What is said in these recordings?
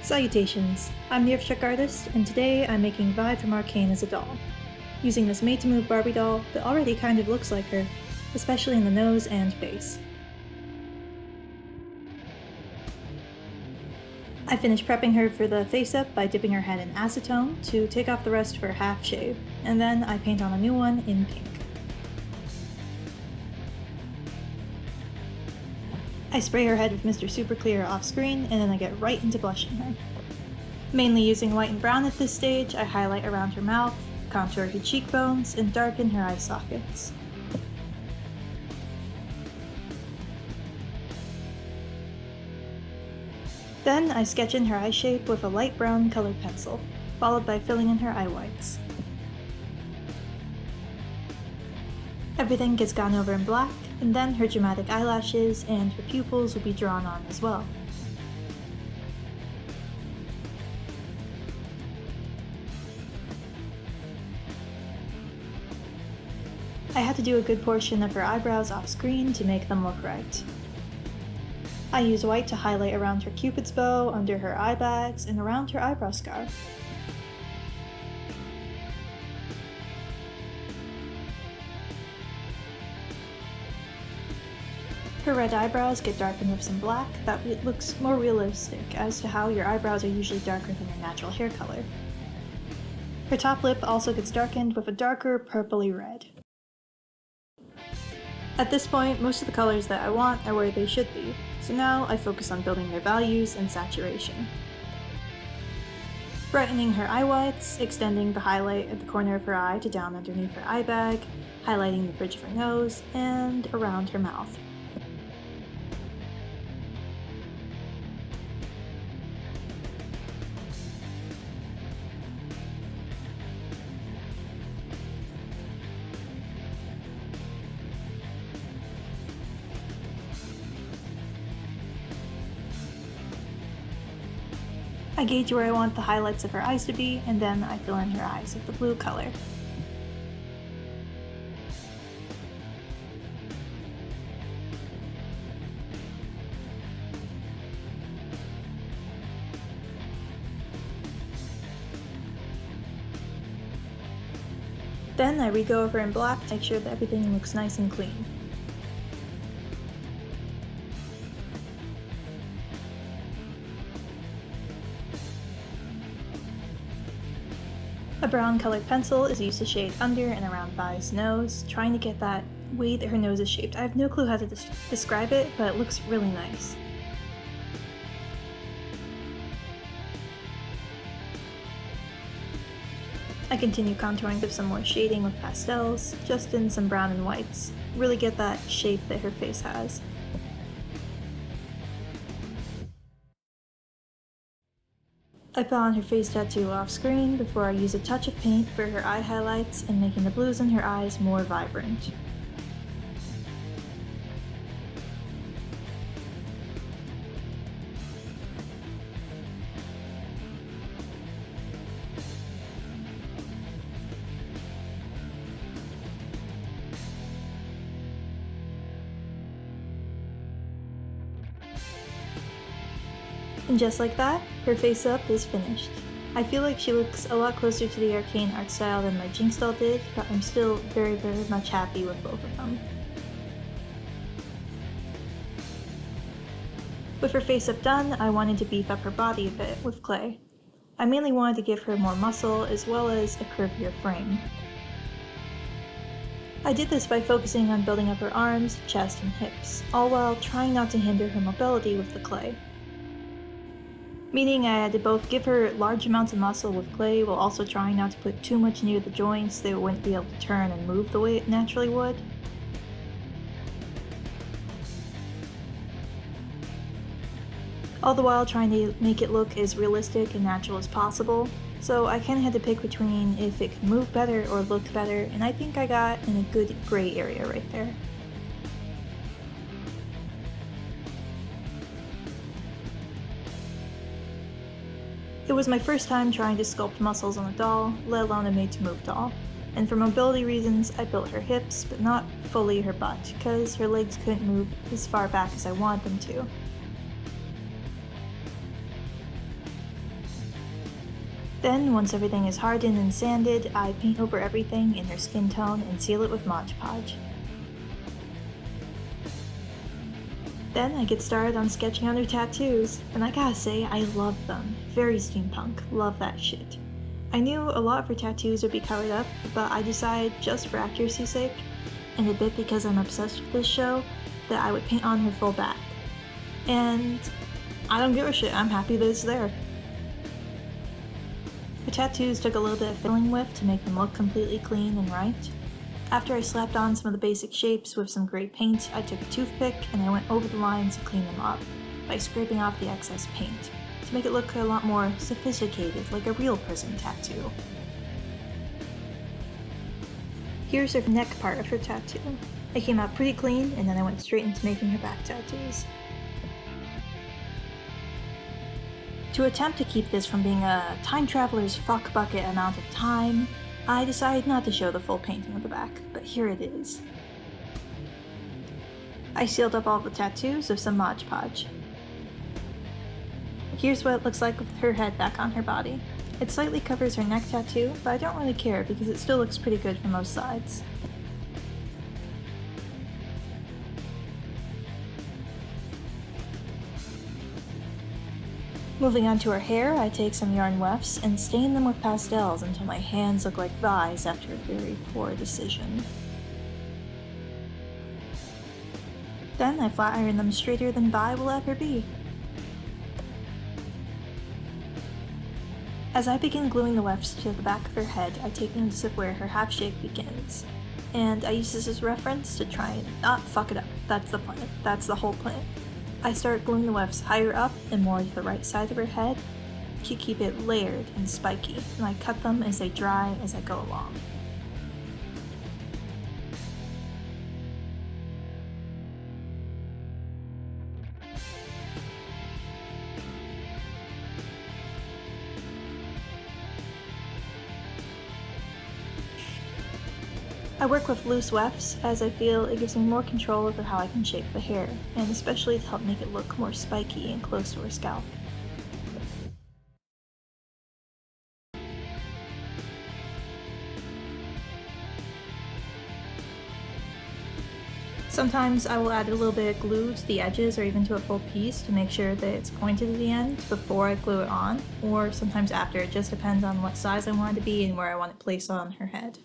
Salutations, I'm the Undershirt artist, and today I'm making Vi from Arcane as a doll. Using this made-to-move Barbie doll that already kind of looks like her, especially in the nose and face. I finished prepping her for the face-up by dipping her head in acetone to take off the rest for half shave, and then I paint on a new one in pink. I spray her head with Mr. Super Clear off screen, and then I get right into blushing her. Mainly using white and brown at this stage, I highlight around her mouth, contour her cheekbones, and darken her eye sockets. Then I sketch in her eye shape with a light brown colored pencil, followed by filling in her eye whites. Everything gets gone over in black, and then her dramatic eyelashes and her pupils will be drawn on as well. I had to do a good portion of her eyebrows off screen to make them look right. I use white to highlight around her cupid's bow, under her eye bags, and around her eyebrow scar. Her red eyebrows get darkened with some black, that it looks more realistic as to how your eyebrows are usually darker than your natural hair color. Her top lip also gets darkened with a darker purpley red. At this point, most of the colors that I want are where they should be, so now I focus on building their values and saturation. Brightening her eye whites, extending the highlight at the corner of her eye to down underneath her eye bag, highlighting the bridge of her nose, and around her mouth. I gauge where I want the highlights of her eyes to be, and then I fill in her eyes with the blue color. Then I re-go over in black to make sure that everything looks nice and clean. A brown colored pencil is used to shade under and around Vi's nose, trying to get that way that her nose is shaped. I have no clue how to describe it, but it looks really nice. I continue contouring with some more shading with pastels, just in some brown and whites. Really get that shape that her face has. I put on her face tattoo off screen before I use a touch of paint for her eye highlights and making the blues in her eyes more vibrant. And just like that, her face up is finished. I feel like she looks a lot closer to the Arcane art style than my Jinx doll did, but I'm still very much happy with both of them. With her face up done, I wanted to beef up her body a bit with clay. I mainly wanted to give her more muscle as well as a curvier frame. I did this by focusing on building up her arms, chest, and hips, all while trying not to hinder her mobility with the clay. Meaning I had to both give her large amounts of muscle with clay while also trying not to put too much near the joints so they wouldn't be able to turn and move the way it naturally would. All the while trying to make it look as realistic and natural as possible, so I kinda had to pick between if it could move better or look better, and I think I got in a good gray area right there. It was my first time trying to sculpt muscles on a doll, let alone a made-to-move doll, and for mobility reasons I built her hips, but not fully her butt, because her legs couldn't move as far back as I wanted them to. Then, once everything is hardened and sanded, I paint over everything in her skin tone and seal it with Mod Podge. Then I get started on sketching on her tattoos, and I gotta say, I love them. Very steampunk, love that shit. I knew a lot of her tattoos would be covered up, but I decided, just for accuracy's sake, and a bit because I'm obsessed with this show, that I would paint on her full back. And I don't give a shit, I'm happy that it's there. The tattoos took a little bit of filling with to make them look completely clean and right. After I slapped on some of the basic shapes with some gray paint, I took a toothpick and I went over the lines to clean them up by scraping off the excess paint, to make it look a lot more sophisticated, like a real person tattoo. Here's her neck part of her tattoo. It came out pretty clean, and then I went straight into making her back tattoos. To attempt to keep this from being a time traveler's fuck bucket amount of time, I decided not to show the full painting of the back, but here it is. I sealed up all the tattoos with some Mod Podge. Here's what it looks like with her head back on her body. It slightly covers her neck tattoo, but I don't really care because it still looks pretty good from most sides. Moving on to her hair, I take some yarn wefts and stain them with pastels until my hands look like thighs after a very poor decision. Then I flat iron them straighter than Vi will ever be. As I begin gluing the wefts to the back of her head, I take notice of where her half shape begins. And I use this as reference to try and not fuck it up. That's the plan. That's the whole plan. I start gluing the wefts higher up and more to the right side of her head to keep it layered and spiky, and I cut them as they dry as I go along. I work with loose wefts as I feel it gives me more control over how I can shape the hair, and especially to help make it look more spiky and close to her scalp. Sometimes I will add a little bit of glue to the edges or even to a full piece to make sure that it's pointed at the end before I glue it on, or sometimes after. It just depends on what size I want it to be and where I want it placed on her head.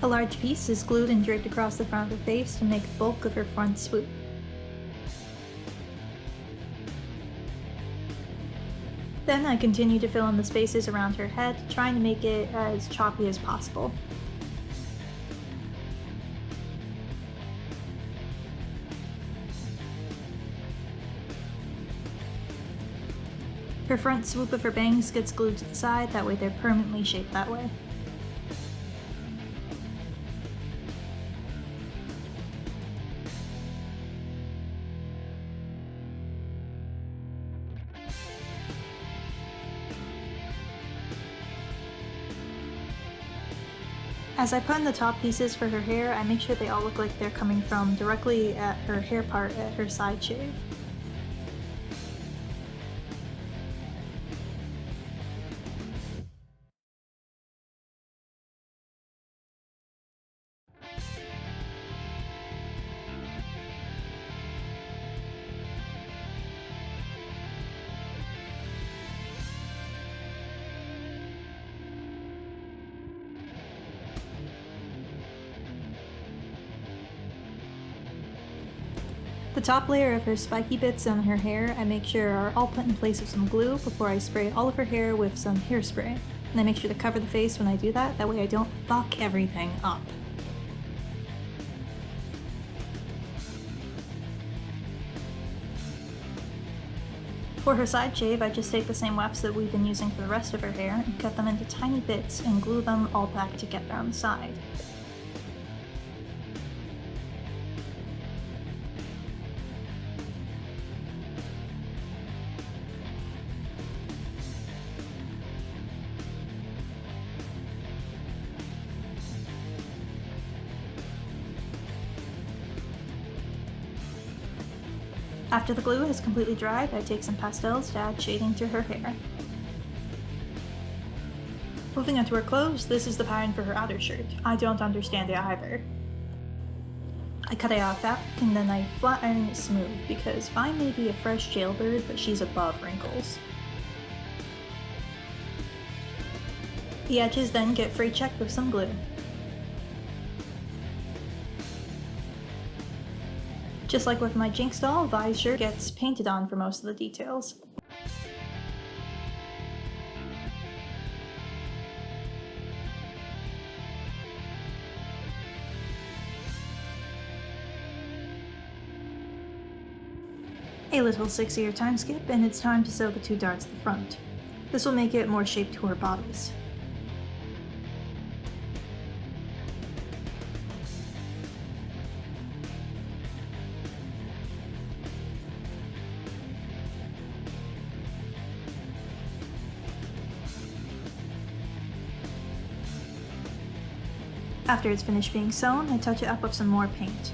A large piece is glued and draped across the front of her face to make the bulk of her front swoop. Then I continue to fill in the spaces around her head, trying to make it as choppy as possible. Her front swoop of her bangs gets glued to the side, that way they're permanently shaped that way. As I put in the top pieces for her hair, I make sure they all look like they're coming from directly at her hair part at her side shave. The top layer of her spiky bits on her hair I make sure are all put in place with some glue before I spray all of her hair with some hairspray. And I make sure to cover the face when I do that, that way I don't fuck everything up. For her side shave, I just take the same wefts that we've been using for the rest of her hair and cut them into tiny bits and glue them all back together on the side. After the glue has completely dried, I take some pastels to add shading to her hair. Moving on to her clothes, this is the pattern for her outer shirt. I don't understand it either. I cut it out of fabric and then I flat iron it smooth because mine may be a fresh jailbird, but she's above wrinkles. The edges then get free checked with some glue. Just like with my Jinx doll, Vi's shirt gets painted on for most of the details. A little 6-year time skip, and it's time to sew the 2 darts at the front. This will make it more shaped to our bodies. After it's finished being sewn, I touch it up with some more paint.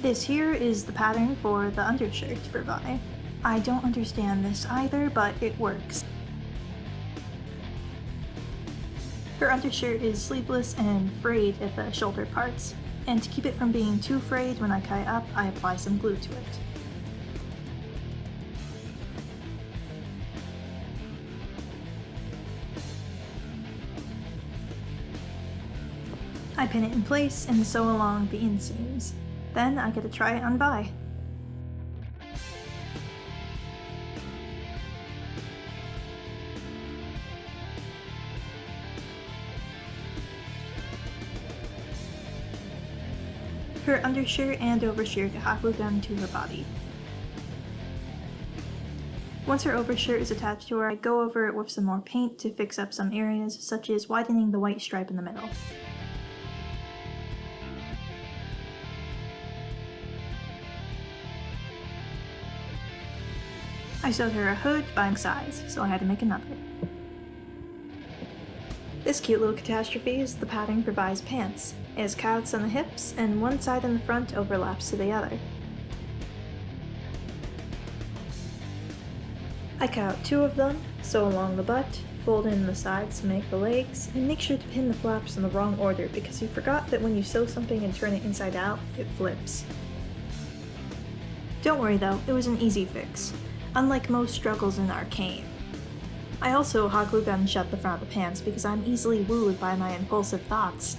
This here is the pattern for the undershirt for Vi. I don't understand this either, but it works. Her undershirt is sleeveless and frayed at the shoulder parts, and to keep it from being too frayed when I cut it up, I apply some glue to it. I pin it in place and sew along the inseams. Then I get to try it on Vi. Her undershirt and overshirt hot glue gun to her body. Once her overshirt is attached to her, I go over it with some more paint to fix up some areas, such as widening the white stripe in the middle. I sewed her a hood buying size, so I had to make another. This cute little catastrophe is the pattern for Vi's pants. It has cutouts on the hips, and one side in the front overlaps to the other. I cut out 2 of them, sew along the butt, fold in the sides to make the legs, and make sure to pin the flaps in the wrong order because you forgot that when you sew something and turn it inside out, it flips. Don't worry though, it was an easy fix. Unlike most struggles in Arcane. I also hot glue gun shut the front of the pants because I'm easily wooed by my impulsive thoughts.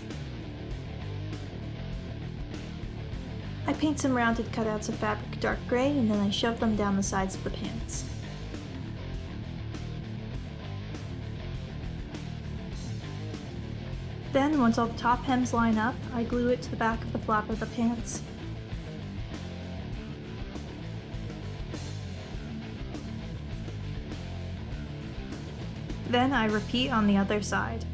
I paint some rounded cutouts of fabric dark gray and then I shove them down the sides of the pants. Then, once all the top hems line up, I glue it to the back of the flap of the pants. Then I repeat on the other side.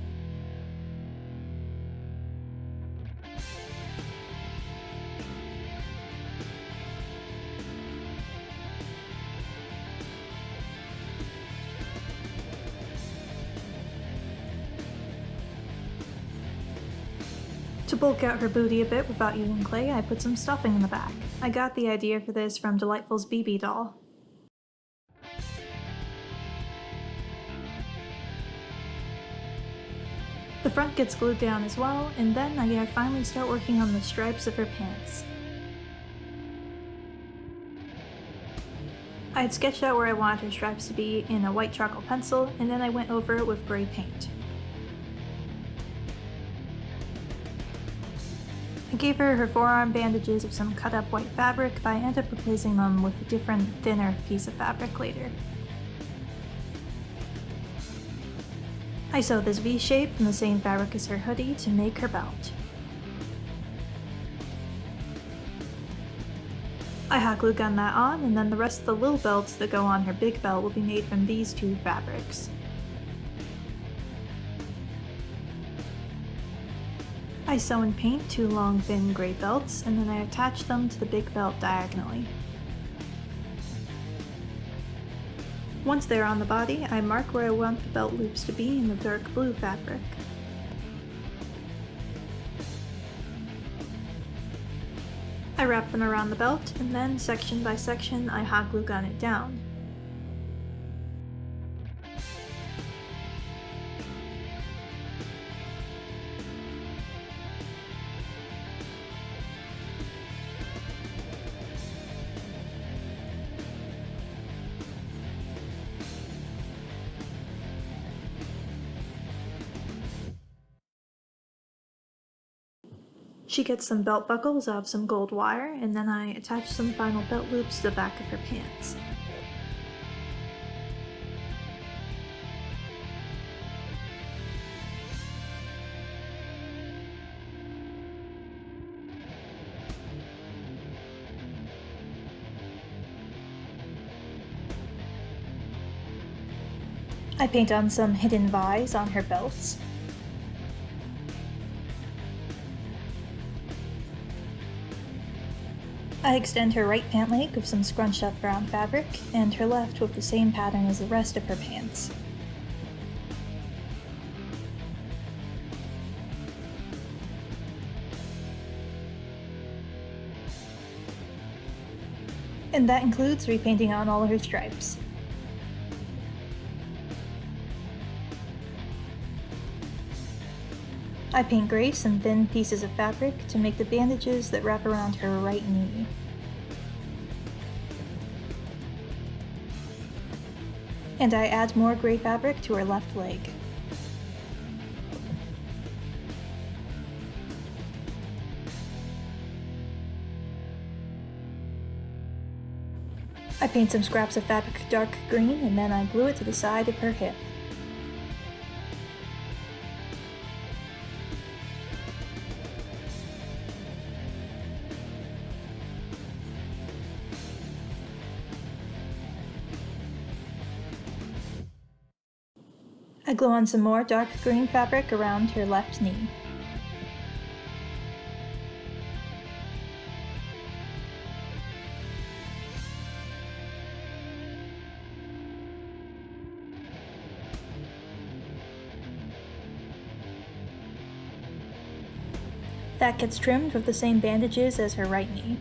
To bulk out her booty a bit without using clay, I put some stuffing in the back. I got the idea for this from Delightful's BB doll. The front gets glued down as well, and then I finally start working on the stripes of her pants. I had sketched out where I wanted her stripes to be in a white charcoal pencil, and then I went over it with gray paint. I gave her forearm bandages of some cut up white fabric, but I ended up replacing them with a different, thinner piece of fabric later. I sewed this V shape from the same fabric as her hoodie to make her belt. I hot glue gun that on, and then the rest of the little belts that go on her big belt will be made from these two fabrics. I sew and paint two long thin gray belts, and then I attach them to the big belt diagonally. Once they're on the body, I mark where I want the belt loops to be in the dark blue fabric. I wrap them around the belt, and then section by section I hot glue gun it down. She gets some belt buckles out of some gold wire, and then I attach some final belt loops to the back of her pants. I paint on some hidden V's on her belts. I extend her right pant leg with some scrunched up brown fabric, and her left with the same pattern as the rest of her pants. And that includes repainting on all of her stripes. I paint gray some thin pieces of fabric to make the bandages that wrap around her right knee. And I add more gray fabric to her left leg. I paint some scraps of fabric dark green, and then I glue it to the side of her hip. I glue on some more dark green fabric around her left knee. That gets trimmed with the same bandages as her right knee.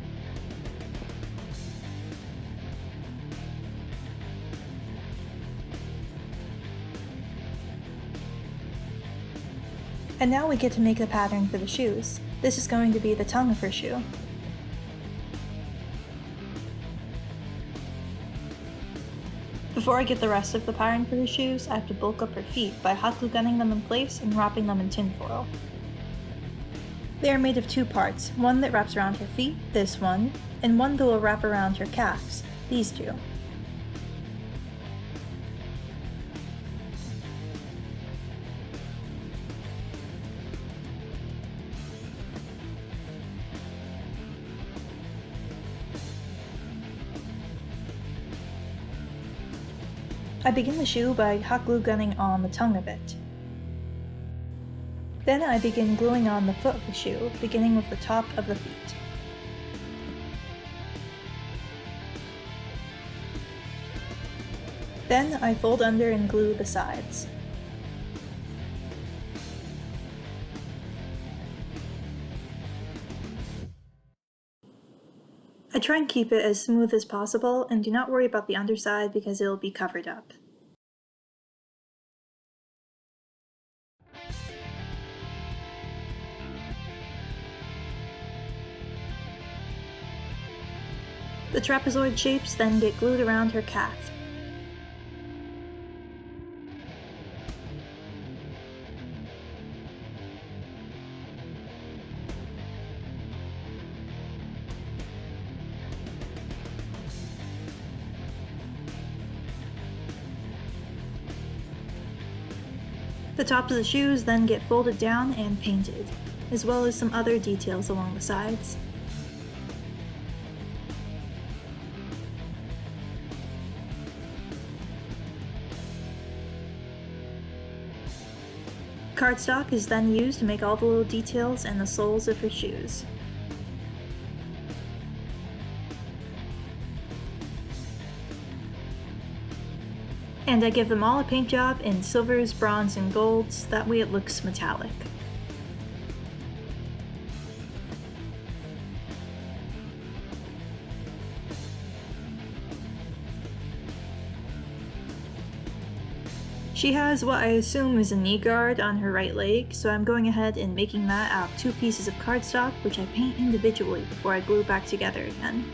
And now we get to make the pattern for the shoes. This is going to be the tongue of her shoe. Before I get the rest of the pattern for the shoes, I have to bulk up her feet by hot glue gunning them in place and wrapping them in tinfoil. They are made of two parts, one that wraps around her feet, this one, and one that will wrap around her calves, these two. I begin the shoe by hot glue gunning on the tongue of it. Then I begin gluing on the foot of the shoe, beginning with the top of the feet. Then I fold under and glue the sides. I try and keep it as smooth as possible, and do not worry about the underside because it will be covered up. The trapezoid shapes then get glued around her calf. The tops of the shoes then get folded down and painted, as well as some other details along the sides. Cardstock is then used to make all the little details and the soles of her shoes. And I give them all a paint job in silvers, bronze, and golds, that way it looks metallic. She has what I assume is a knee guard on her right leg, so I'm going ahead and making that out of 2 pieces of cardstock, which I paint individually before I glue back together again.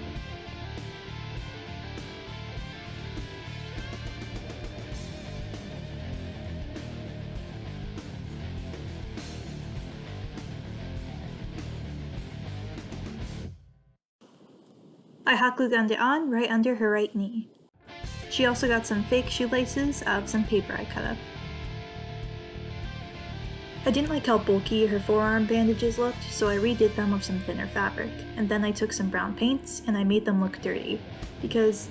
I hot glue gunned it on right under her right knee. She also got some fake shoelaces out of some paper I cut up. I didn't like how bulky her forearm bandages looked, so I redid them with some thinner fabric, and then I took some brown paints and I made them look dirty, because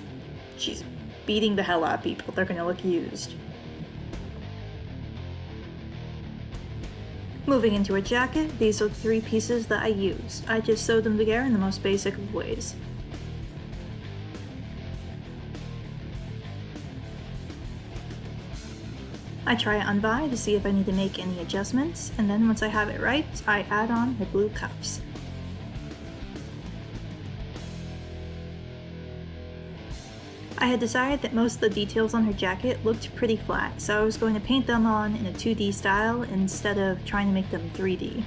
she's beating the hell out of people, they're gonna look used. Moving into her jacket, these are the 3 pieces that I used. I just sewed them together in the most basic of ways. I try it on Vi to see if I need to make any adjustments, and then once I have it right, I add on her blue cuffs. I had decided that most of the details on her jacket looked pretty flat, so I was going to paint them on in a 2D style instead of trying to make them 3D.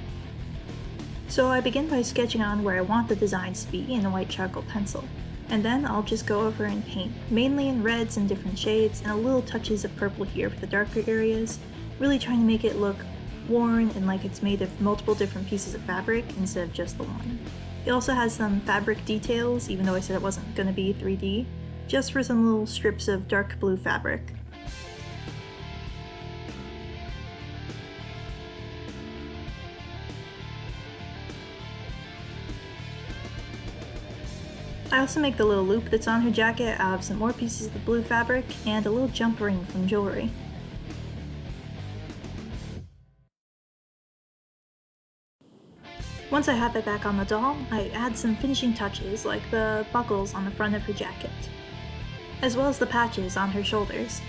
So I begin by sketching on where I want the designs to be in a white charcoal pencil, and then I'll just go over and paint, mainly in reds and different shades, and a little touches of purple here for the darker areas, really trying to make it look worn and like it's made of multiple different pieces of fabric instead of just the one. It also has some fabric details, even though I said it wasn't going to be 3D, just for some little strips of dark blue fabric. I also make the little loop that's on her jacket out of some more pieces of the blue fabric and a little jump ring from jewelry. Once I have it back on the doll, I add some finishing touches like the buckles on the front of her jacket, as well as the patches on her shoulders.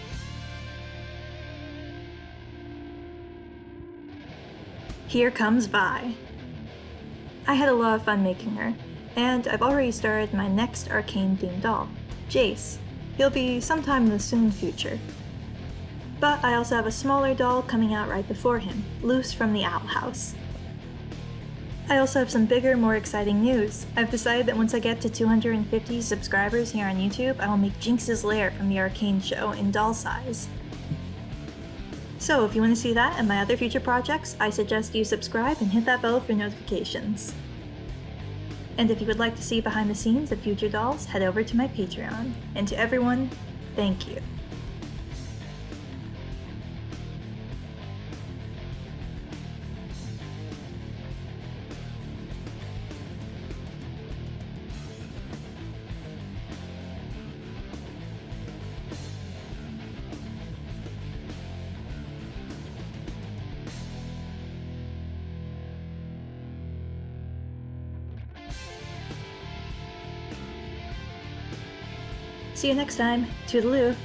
Here comes Vi. I had a lot of fun making her, and I've already started my next Arcane themed doll, Jayce. He'll be sometime in the soon future. But I also have a smaller doll coming out right before him, Loose from the Owl House. I also have some bigger, more exciting news. I've decided that once I get to 250 subscribers here on YouTube, I will make Jinx's lair from the Arcane show in doll size. So if you want to see that and my other future projects, I suggest you subscribe and hit that bell for notifications. And if you would like to see behind the scenes of future dolls, head over to my Patreon. And to everyone, thank you. See you next time. Toodaloo.